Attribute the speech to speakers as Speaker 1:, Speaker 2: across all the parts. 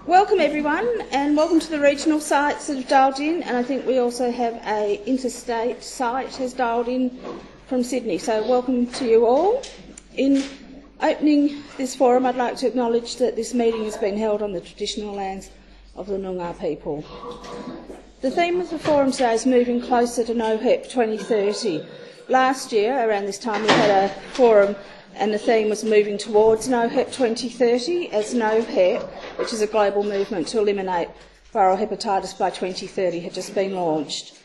Speaker 1: Welcome everyone, and welcome to the regional sites that have dialed in, and I think we also have a interstate site has dialed in from Sydney, so welcome to you all. In opening this forum, I'd like to acknowledge that this meeting has been held on the traditional lands of the Noongar people. The theme of the forum today is moving closer to No-HEP 2030. Last year, around this time, we had a forum and the theme was moving towards No-HEP 2030 as No-HEP, which is a global movement to eliminate viral hepatitis by 2030, had just been launched.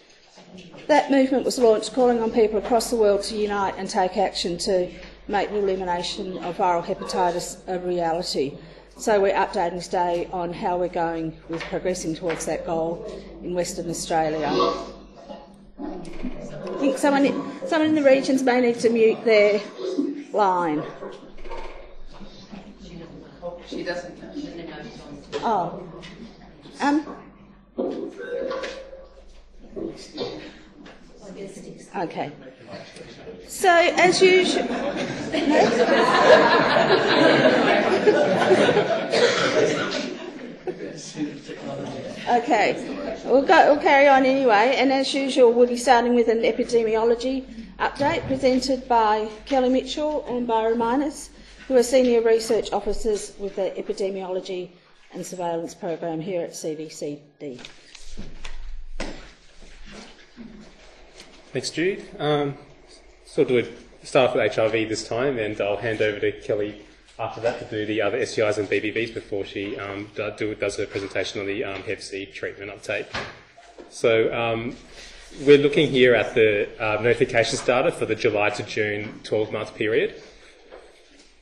Speaker 1: That movement was launched calling on people across the world to unite and take action to make the elimination of viral hepatitis a reality. So we're updating today on how we're going with progressing towards that goal in Western Australia. I think someone in the regions may need to mute their line.
Speaker 2: She doesn't know.
Speaker 1: Oh. Okay. So, as usual... Okay, we'll carry on anyway, and as usual we'll be starting with an epidemiology update presented by Kelly Mitchell and Byron Minus, who are Senior Research Officers with the Epidemiology and Surveillance Program here at CDCD.
Speaker 3: Thanks, Jude. So I'll start off with HIV this time, and I'll hand over to Kelly after that to do the other STIs and BBVs before she does her presentation on the Hep C treatment uptake. So we're looking here at the notifications data for the July to June 12-month period.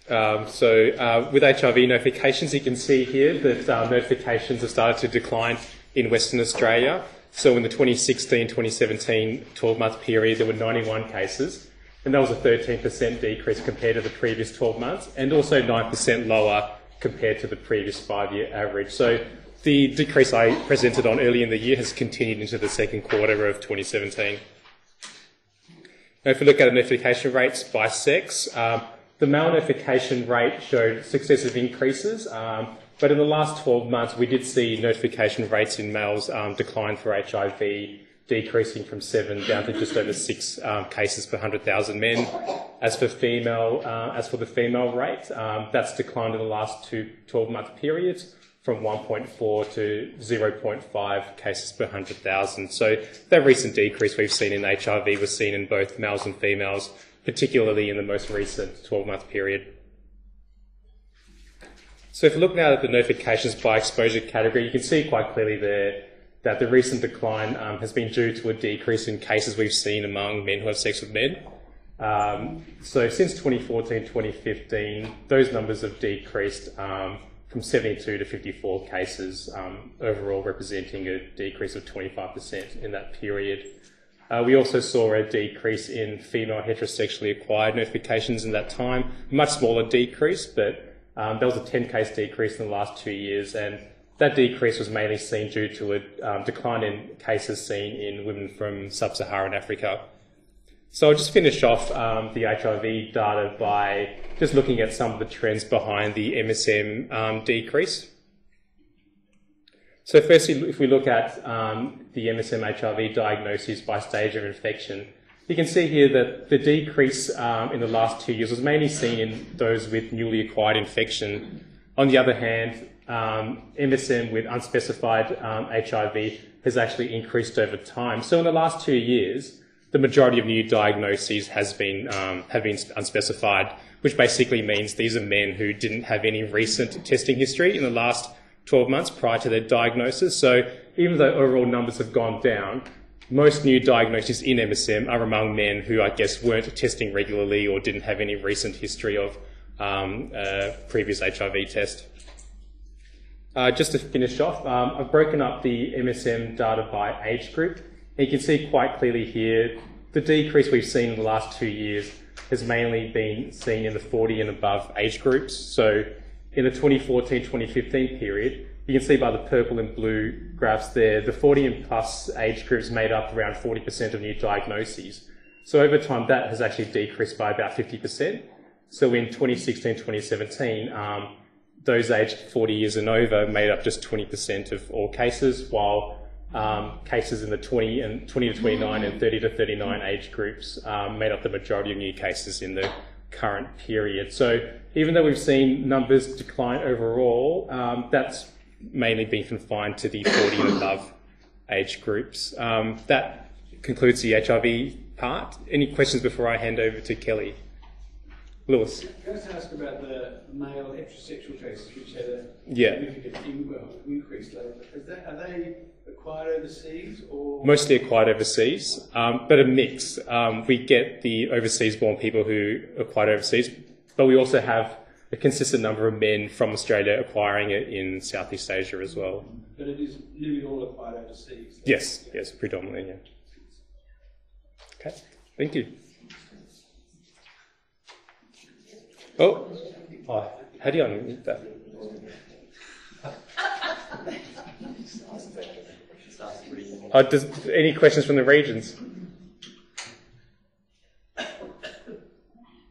Speaker 3: With HIV notifications, you can see here that notifications have started to decline in Western Australia. So in the 2016-2017 12-month period, there were 91 cases, and that was a 13% decrease compared to the previous 12 months, and also 9% lower compared to the previous 5-year average. So the decrease I presented on early in the year has continued into the second quarter of 2017. Now, if we look at the notification rates by sex, the male notification rate showed successive increases, but in the last 12 months we did see notification rates in males decline for HIV, decreasing from 7 down to just over 6 cases per 100,000 men. As for the female rate, that's declined in the last 2 12-month periods from 1.4 to 0.5 cases per 100,000. So that recent decrease we've seen in HIV was seen in both males and females, particularly in the most recent 12-month period. So if you look now at the notifications by exposure category, you can see quite clearly there that the recent decline has been due to a decrease in cases we've seen among men who have sex with men. So since 2014-2015, those numbers have decreased from 72 to 54 cases, overall representing a decrease of 25% in that period. We also saw a decrease in female heterosexually acquired notifications in that time, a much smaller decrease, but there was a 10-case decrease in the last 2 years, and that decrease was mainly seen due to a decline in cases seen in women from sub-Saharan Africa. So I'll just finish off the HIV data by just looking at some of the trends behind the MSM decrease. So firstly, if we look at the MSM HIV diagnoses by stage of infection, you can see here that the decrease in the last 2 years was mainly seen in those with newly acquired infection. On the other hand, MSM with unspecified HIV has actually increased over time. So in the last 2 years, the majority of new diagnoses have been unspecified, which basically means these are men who didn't have any recent testing history in the last 12 months prior to their diagnosis. So even though overall numbers have gone down, most new diagnoses in MSM are among men who, I guess, weren't testing regularly or didn't have any recent history of previous HIV test. Just to finish off, I've broken up the MSM data by age group. And you can see quite clearly here the decrease we've seen in the last 2 years has mainly been seen in the 40 and above age groups. So in the 2014-2015 period, you can see by the purple and blue graphs there, the 40 and plus age groups made up around 40% of new diagnoses. So over time, that has actually decreased by about 50%. So in 2016-2017, those aged 40 years and over made up just 20% of all cases, while cases in the 20 to 29 and 30 to 39 age groups made up the majority of new cases in the current period. So even though we've seen numbers decline overall, that's mainly been confined to the 40 and above age groups. That concludes the HIV part. Any questions before I hand over to Kelly? Lewis.
Speaker 4: Can I just ask about the male heterosexual cases, which had a significant increase lately? Are they acquired overseas or...?
Speaker 3: Mostly acquired overseas, but a mix. We get the overseas-born people who acquired overseas, but we also have a consistent number of men from Australia acquiring it in Southeast Asia as well.
Speaker 4: But it is nearly all acquired overseas?
Speaker 3: Yes, predominantly, yeah. Okay, thank you. Oh, how do you unmute that? Any questions from the regions?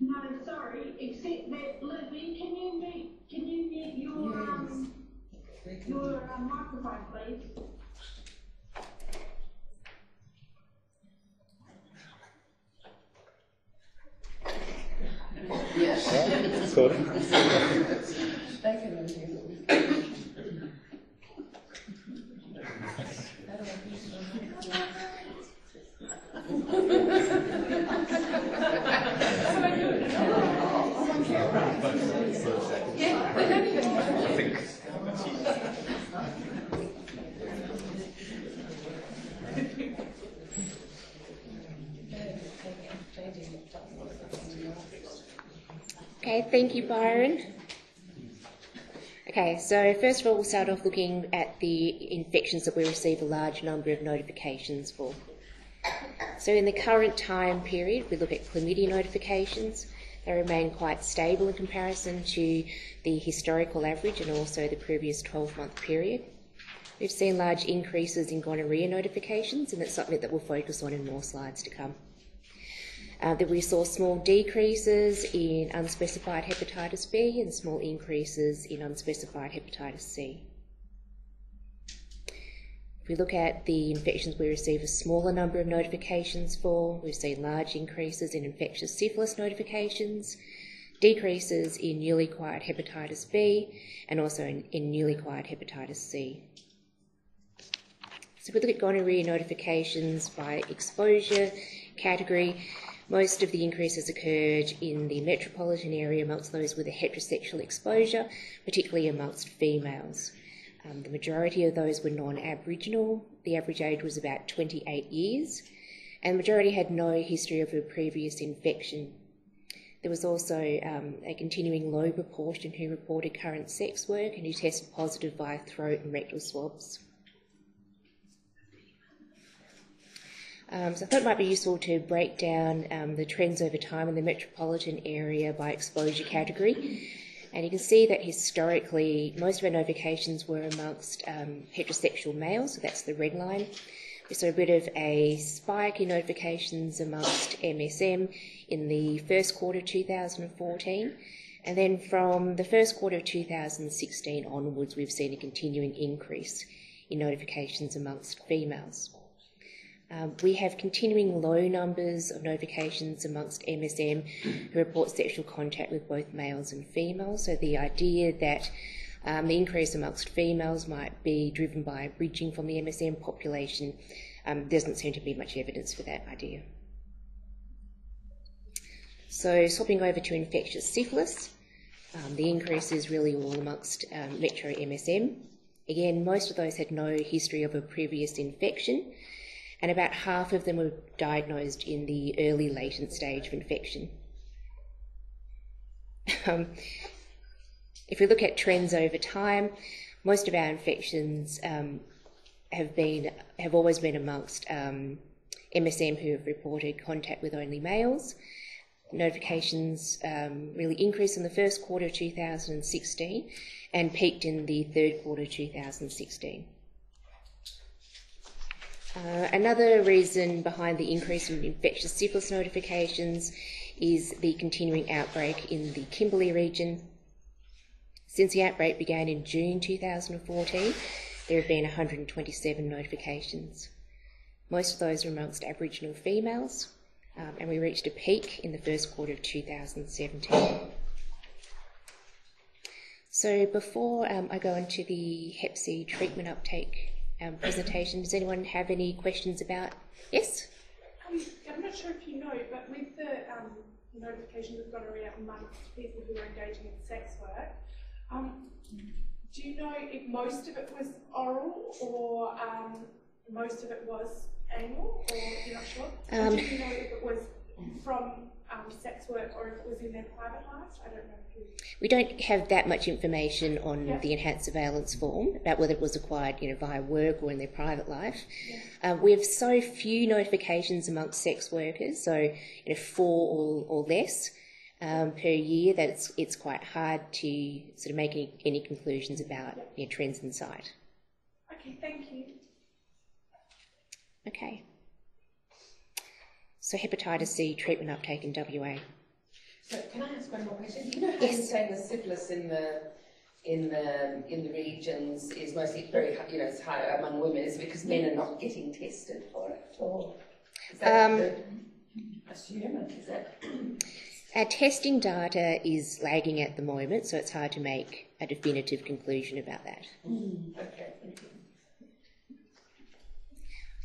Speaker 5: No, sorry, except that Libby, can you mute your microphone, please?
Speaker 2: Yes.
Speaker 3: Cool.
Speaker 2: They can unmute.
Speaker 6: Okay, thank you, Byron. Okay, so first of all, we'll start off looking at the infections that we receive a large number of notifications for. So in the current time period, we look at chlamydia notifications. They remain quite stable in comparison to the historical average and also the previous 12-month period. We've seen large increases in gonorrhea notifications, and that's something that we'll focus on in more slides to come. That we saw small decreases in unspecified hepatitis B and small increases in unspecified hepatitis C. If we look at the infections we receive a smaller number of notifications for, we've seen large increases in infectious syphilis notifications, decreases in newly acquired hepatitis B, and also in newly acquired hepatitis C. So if we look at gonorrhea notifications by exposure category, most of the increases occurred in the metropolitan area amongst those with a heterosexual exposure, particularly amongst females. The majority of those were non-Aboriginal. The average age was about 28 years, and the majority had no history of a previous infection. There was also a continuing low proportion who reported current sex work and who tested positive via throat and rectal swabs. So I thought it might be useful to break down the trends over time in the metropolitan area by exposure category. And you can see that historically most of our notifications were amongst heterosexual males, so that's the red line. We saw a bit of a spike in notifications amongst MSM in the first quarter of 2014, and then from the first quarter of 2016 onwards we've seen a continuing increase in notifications amongst females. We have continuing low numbers of notifications amongst MSM who report sexual contact with both males and females. So the idea that the increase amongst females might be driven by bridging from the MSM population, doesn't seem to be much evidence for that idea. So swapping over to infectious syphilis, the increase is really all amongst metro MSM. Again, most of those had no history of a previous infection, and about half of them were diagnosed in the early latent stage of infection. If we look at trends over time, most of our infections have always been amongst MSM who have reported contact with only males. Notifications really increased in the first quarter of 2016 and peaked in the third quarter of 2016. Another reason behind the increase in infectious syphilis notifications is the continuing outbreak in the Kimberley region. Since the outbreak began in June 2014, there have been 127 notifications. Most of those are amongst Aboriginal females, and we reached a peak in the first quarter of 2017. So before I go into the Hep C treatment uptake presentation, does anyone have any questions about? Yes?
Speaker 7: I'm not sure if you know, but with the notifications that have gone around amongst people who are engaging in sex work, do you know if most of it was oral or most of it was anal, or you're not sure? Do you know if it was from sex work or if it was in their private lives? I don't know if you...
Speaker 6: We don't have that much information on the enhanced surveillance form about whether it was acquired via work or in their private life. We have so few notifications amongst sex workers, so 4 or less per year, that it's quite hard to sort of make any conclusions about trends in site.
Speaker 7: Okay, thank you.
Speaker 6: Okay. So hepatitis C treatment uptake in WA.
Speaker 2: So can I ask one more question? Do you know how you're saying the syphilis in the regions is mostly very high, it's high among women? Is it because men are not getting tested for it? Or is that is that?
Speaker 6: Our testing data is lagging at the moment, so it's hard to make a definitive conclusion about that.
Speaker 2: Okay, thank you.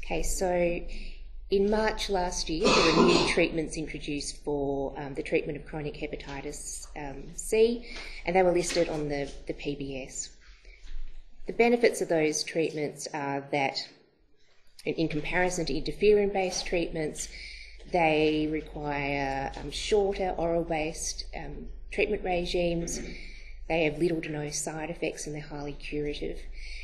Speaker 6: Okay, so in March last year, there were new treatments introduced for the treatment of chronic hepatitis C, and they were listed on the PBS. The benefits of those treatments are that, in comparison to interferon-based treatments, they require shorter oral-based treatment regimes. They have little to no side effects and they're highly curative.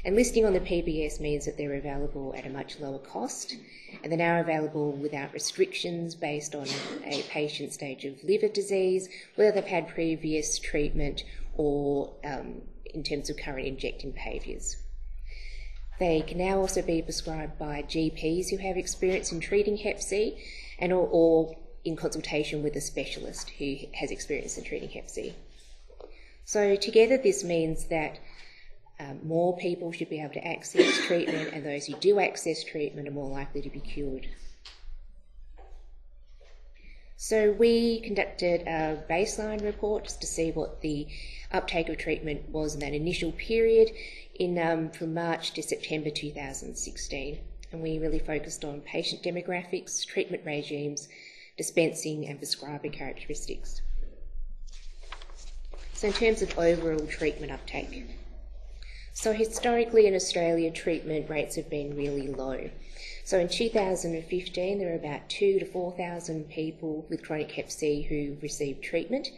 Speaker 6: And listing on the PBS means that they're available at a much lower cost, and they're now available without restrictions based on a patient's stage of liver disease, whether they've had previous treatment or in terms of current injecting behaviours. They can now also be prescribed by GPs who have experience in treating Hep C and or in consultation with a specialist who has experience in treating Hep C. So together this means that more people should be able to access treatment, and those who do access treatment are more likely to be cured. So we conducted a baseline report just to see what the uptake of treatment was in that initial period from March to September 2016. And we really focused on patient demographics, treatment regimes, dispensing and prescriber characteristics. So in terms of overall treatment uptake, so historically in Australia, treatment rates have been really low. So in 2015, there were about 2,000 to 4,000 people with chronic Hep C who received treatment.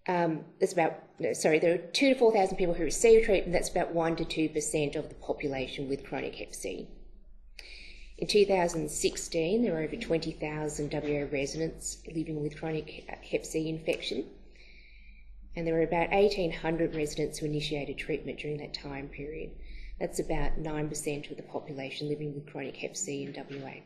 Speaker 6: There are 2,000 to 4,000 people who received treatment. That's about 1 to 2% of the population with chronic Hep C. In 2016, there were over 20,000 WA residents living with chronic Hep C infection. And there were about 1,800 residents who initiated treatment during that time period. That's about 9% of the population living with chronic Hep C in WA.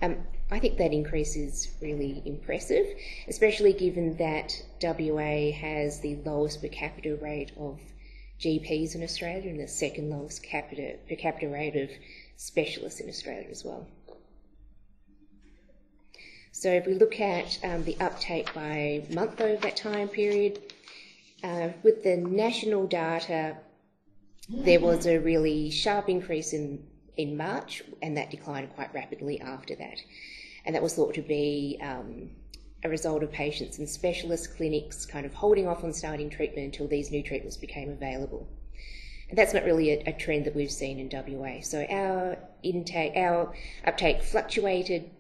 Speaker 6: I think that increase is really impressive, especially given that WA has the lowest per capita rate of GPs in Australia and the second lowest per capita rate of specialists in Australia as well. So if we look at the uptake by month over that time period, with the national data, there was a really sharp increase in March, and that declined quite rapidly after that. And that was thought to be a result of patients and specialist clinics kind of holding off on starting treatment until these new treatments became available. And that's not really a trend that we've seen in WA. So our uptake fluctuated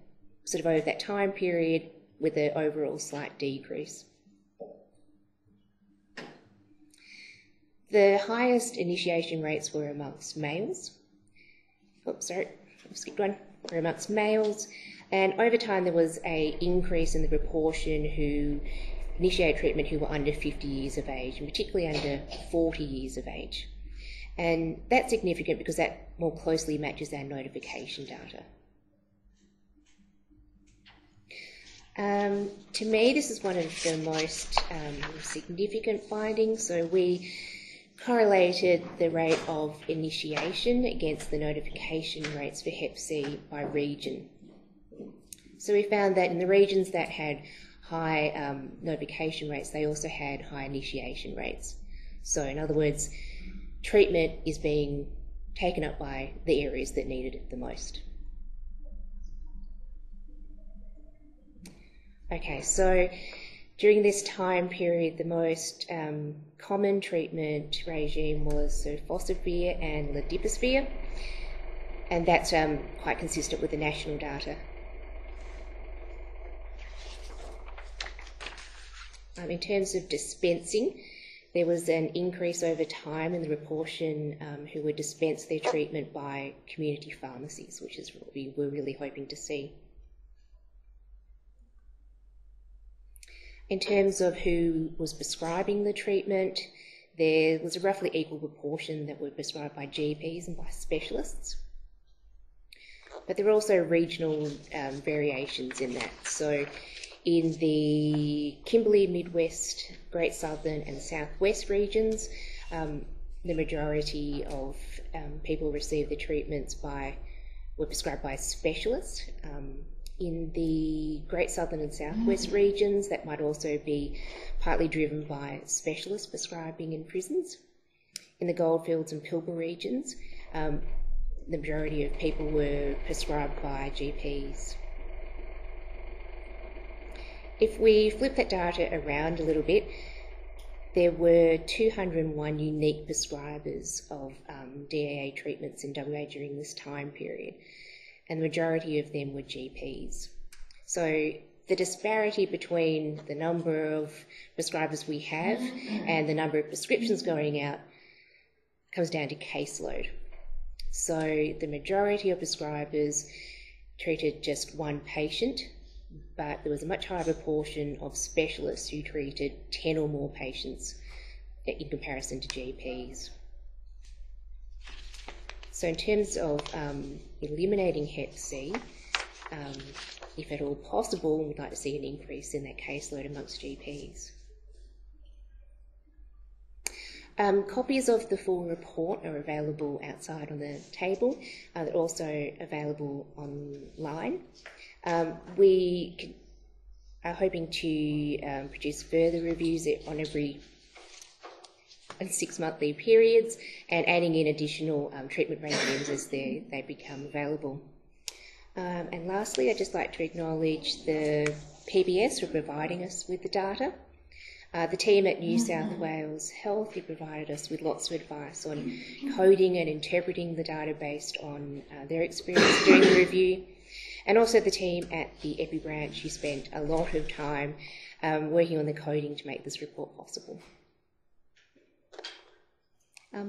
Speaker 6: sort of over that time period with an overall slight decrease. The highest initiation rates were amongst males. I skipped one. Were amongst males, and over time there was an increase in the proportion who initiated treatment who were under 50 years of age, and particularly under 40 years of age. And that's significant because that more closely matches our notification data. To me, this is one of the most significant findings. So we correlated the rate of initiation against the notification rates for Hep C by region. So we found that in the regions that had high notification rates, they also had high initiation rates. So in other words, treatment is being taken up by the areas that needed it the most. Okay, so during this time period, the most common treatment regime was sofosbuvir and ledipasvir, and that's quite consistent with the national data. In terms of dispensing, there was an increase over time in the proportion who would dispense their treatment by community pharmacies, which is what we were really hoping to see. In terms of who was prescribing the treatment, there was a roughly equal proportion that were prescribed by GPs and by specialists. But there were also regional variations in that. So in the Kimberley, Midwest, Great Southern and Southwest regions, the majority of people received the treatments were prescribed by specialists. In the Great Southern and Southwest regions, that might also be partly driven by specialist prescribing in prisons. In the Goldfields and Pilbara regions, the majority of people were prescribed by GPs. If we flip that data around a little bit, there were 201 unique prescribers of DAA treatments in WA during this time period, and the majority of them were GPs. So the disparity between the number of prescribers we have and the number of prescriptions going out comes down to caseload. So the majority of prescribers treated just one patient, but there was a much higher proportion of specialists who treated 10 or more patients in comparison to GPs. So in terms of eliminating Hep C, if at all possible, we'd like to see an increase in that caseload amongst GPs. Copies of the full report are available outside on the table. They're also available online. We are hoping to produce further reviews on every 6 monthly periods and adding in additional treatment regimes as they become available. And lastly, I'd just like to acknowledge the PBS for providing us with the data. The team at New South Wales Health who provided us with lots of advice on coding and interpreting the data based on their experience during the review. And also the team at the Epi branch who spent a lot of time working on the coding to make this report possible.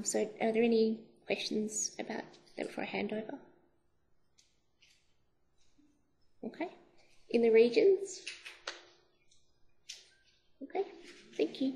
Speaker 6: So are there any questions about that before I hand over? Okay. In the regions? Okay, thank you.